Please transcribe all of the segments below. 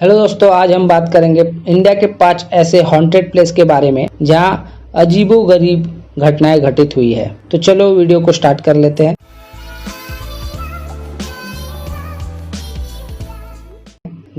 Hello दोस्तों, आज हम बात करेंगे इंडिया के 5 ऐसे हॉन्टेड प्लेस के बारे में जहां अजीबोगरीब घटनाएं घटित हुई है। तो चलो वीडियो को स्टार्ट कर लेते हैं।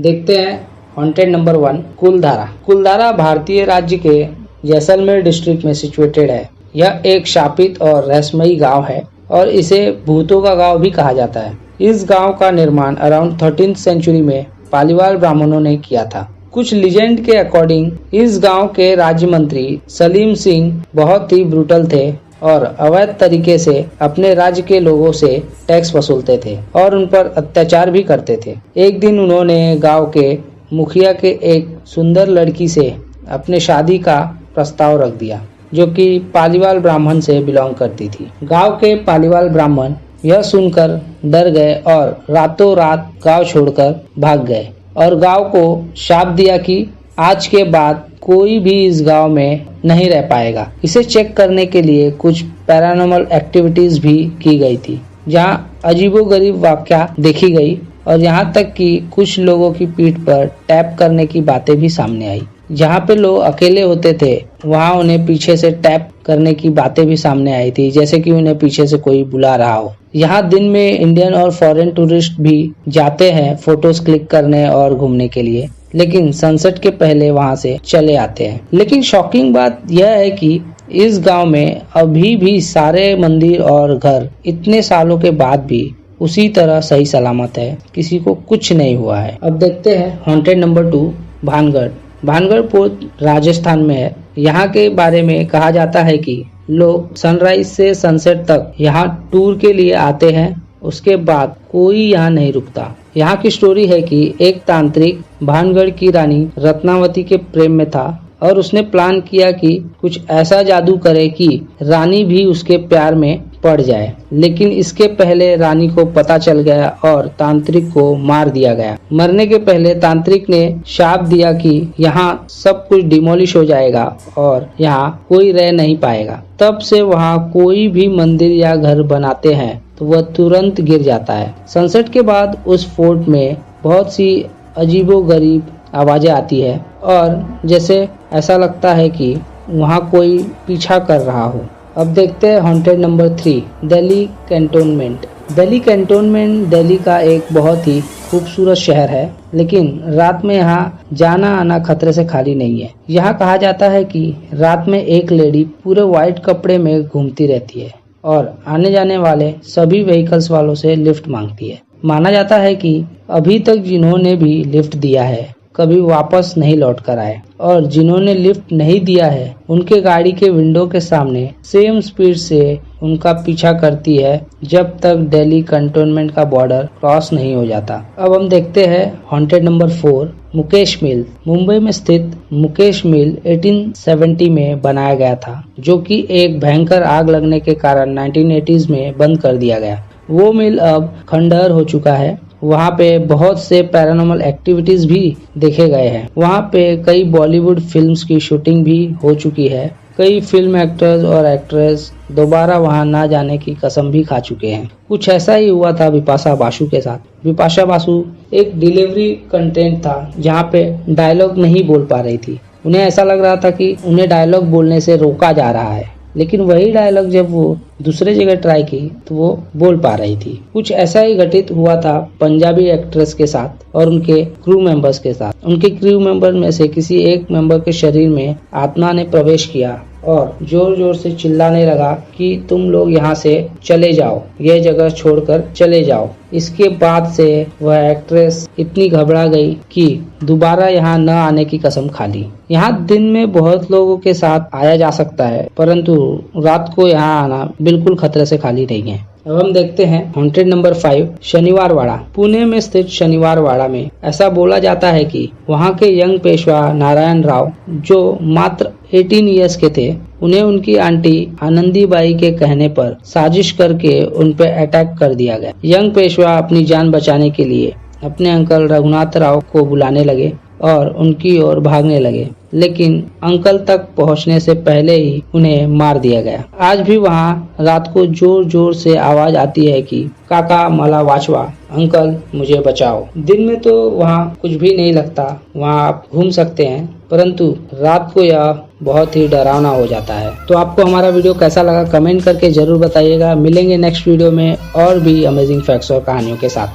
देखते हैं हॉन्टेड नंबर 1, कुलधारा। कुलधारा भारतीय राज्य के जैसलमेर डिस्ट्रिक्ट में सिचुएटेड है। यह एक शापित और रहस्यमयी गांव है और इसे भूतों का गांव भी कहा जाता है। इस गांव का निर्माण अराउंड 13th सेंचुरी में पालीवाल ब्राह्मणों ने किया था। कुछ लीजेंड के अकॉर्डिंग इस गांव के राज्य मंत्री सलीम सिंह बहुत ही ब्रूटल थे और अवैध तरीके से अपने राज्य के लोगों से टैक्स वसूलते थे और उन पर अत्याचार भी करते थे। एक दिन उन्होंने गांव के मुखिया के एक सुंदर लड़की से अपने शादी का प्रस्ताव रख दिया, जो कि पालीवाल ब्राह्मण से बिलोंग करती थी। गांव के पालीवाल ब्राह्मण यह सुनकर डर गए और रातों रात गांव छोड़कर भाग गए और गांव को शाप दिया कि आज के बाद कोई भी इस गांव में नहीं रह पाएगा। इसे चेक करने के लिए कुछ पैरानॉर्मल एक्टिविटीज भी की गई थी, जहां अजीबोगरीब वाकया देखी गई और यहां तक कि कुछ लोगों की पीठ पर टैप करने की बातें भी सामने आई। जहाँ पे लोग अकेले होते थे वहाँ उन्हें पीछे से टैप करने की बातें भी सामने आई थी, जैसे कि उन्हें पीछे से कोई बुला रहा हो। यहाँ दिन में इंडियन और फॉरेन टूरिस्ट भी जाते हैं फोटोज क्लिक करने और घूमने के लिए, लेकिन सनसेट के पहले वहाँ से चले आते हैं। लेकिन शॉकिंग बात यह है कि इस गांव में अभी भी सारे मंदिर और घर इतने सालों के बाद भी उसी तरह सही सलामत है, किसी को कुछ नहीं हुआ है। अब देखते हैं haunted number 2, Bhangarh. Bhangarh port Rajasthan में है। यहाँ के बारे में कहा जाता है कि लोग सनराइज से सनसेट तक यहाँ टूर के लिए आते हैं, उसके बाद कोई यहाँ नहीं रुकता। यहाँ की स्टोरी है कि एक तांत्रिक भानगढ़ की रानी रत्नावती के प्रेम में था और उसने प्लान किया कि कुछ ऐसा जादू करे कि रानी भी उसके प्यार में पड़ जाए। लेकिन इसके पहले रानी को पता चल गया और तांत्रिक को मार दिया गया। मरने के पहले तांत्रिक ने शाप दिया कि यहाँ सब कुछ डिमोलिश हो जाएगा और यहाँ कोई रह नहीं पाएगा। तब से वहाँ कोई भी मंदिर या घर बनाते हैं तो वह तुरंत गिर जाता है। सनसेट के बाद उस फोर्ट में बहुत सी अजीबोगरीब आवाजें आती है और जैसे ऐसा लगता है कि वहाँ कोई पीछा कर रहा हो। अब देखते हैं haunted number 3, Delhi cantonment. Delhi cantonment Delhi का एक बहुत ही खूबसूरत शहर है, लेकिन रात में यहाँ जाना आना खतरे से खाली नहीं है। यहाँ कहा जाता है कि रात में एक लेडी पूरे व्हाइट कपड़े में घूमती रहती है और आने जाने वाले सभी व्हीकल्स वालों से लिफ्ट मांगती है। माना जाता है कि अभी तक जिन्होंने भी लिफ्ट दिया है कभी वापस नहीं लौट कर आए और जिन्होंने लिफ्ट नहीं दिया है उनके गाड़ी के विंडो के सामने सेम स्पीड से उनका पीछा करती है जब तक दिल्ली कंटोनमेंट का बॉर्डर क्रॉस नहीं हो जाता। अब हम देखते हैं हॉन्टेड नंबर 4, मुकेश मिल। मुंबई में स्थित मुकेश मिल 1870 में बनाया गया था, जो कि एक भयंकर आग लगने के कारण 1980s में बंद कर दिया गया। वो मिल अब खंडहर हो चुका है। वहाँ पे बहुत से पैरानॉर्मल एक्टिविटीज भी देखे गए हैं। वहाँ पे कई बॉलीवुड फिल्म्स की शूटिंग भी हो चुकी है। कई फिल्म एक्टर्स और एक्ट्रेस दोबारा वहाँ ना जाने की कसम भी खा चुके हैं। कुछ ऐसा ही हुआ था बिपाशा बासु के साथ। बिपाशा बासु एक डिलीवरी कंटेंट था जहाँ पे डायलॉग नहीं बोल पा रही थी। उन्हें ऐसा लग रहा था कि उन्हें डायलॉग बोलने से रोका जा रहा है, लेकिन वही डायलॉग जब वो दूसरे जगह ट्राई की तो वो बोल पा रही थी। कुछ ऐसा ही घटित हुआ था पंजाबी एक्ट्रेस के साथ और उनके क्रू मेंबर्स के साथ। उनके क्रू मेंबर में से किसी एक मेंबर के शरीर में आत्मा ने प्रवेश किया और जोर जोर से चिल्लाने लगा कि तुम लोग यहाँ से चले जाओ, ये जगह छोड़कर चले जाओ। इसके बाद से वह एक्ट्रेस इतनी घबरा गई कि दोबारा यहाँ न आने की कसम खा ली। यहाँ दिन में बहुत लोगों के साथ आया जा सकता है, परंतु रात को यहाँ आना बिल्कुल खतरे से खाली नहीं है। अब हम देखते हैं हॉन्टेड नंबर 5, शनिवार वाड़ा। पुणे में स्थित शनिवार वाड़ा में ऐसा बोला जाता है कि वहाँ के यंग पेशवा नारायण राव, जो मात्र 18 इयर्स के थे, उन्हें उनकी आंटी आनंदीबाई के कहने पर साजिश करके उन पर अटैक कर दिया गया। यंग पेशवा अपनी जान बचाने के लिए अपने अंकल रघुनाथ राव को बुलाने लगे और उनकी ओर भागने लगे, लेकिन अंकल तक पहुंचने से पहले ही उन्हें मार दिया गया। आज भी वहां रात को जोर जोर से आवाज आती है कि काका मला वाचवा, अंकल मुझे बचाओ। दिन में तो वहाँ कुछ भी नहीं लगता, वहाँ आप घूम सकते हैं, परंतु रात को यह बहुत ही डरावना हो जाता है। तो आपको हमारा वीडियो कैसा लगा कमेंट करके जरूर बताइएगा। मिलेंगे नेक्स्ट वीडियो में और भी अमेजिंग फैक्ट्स और कहानियों के साथ।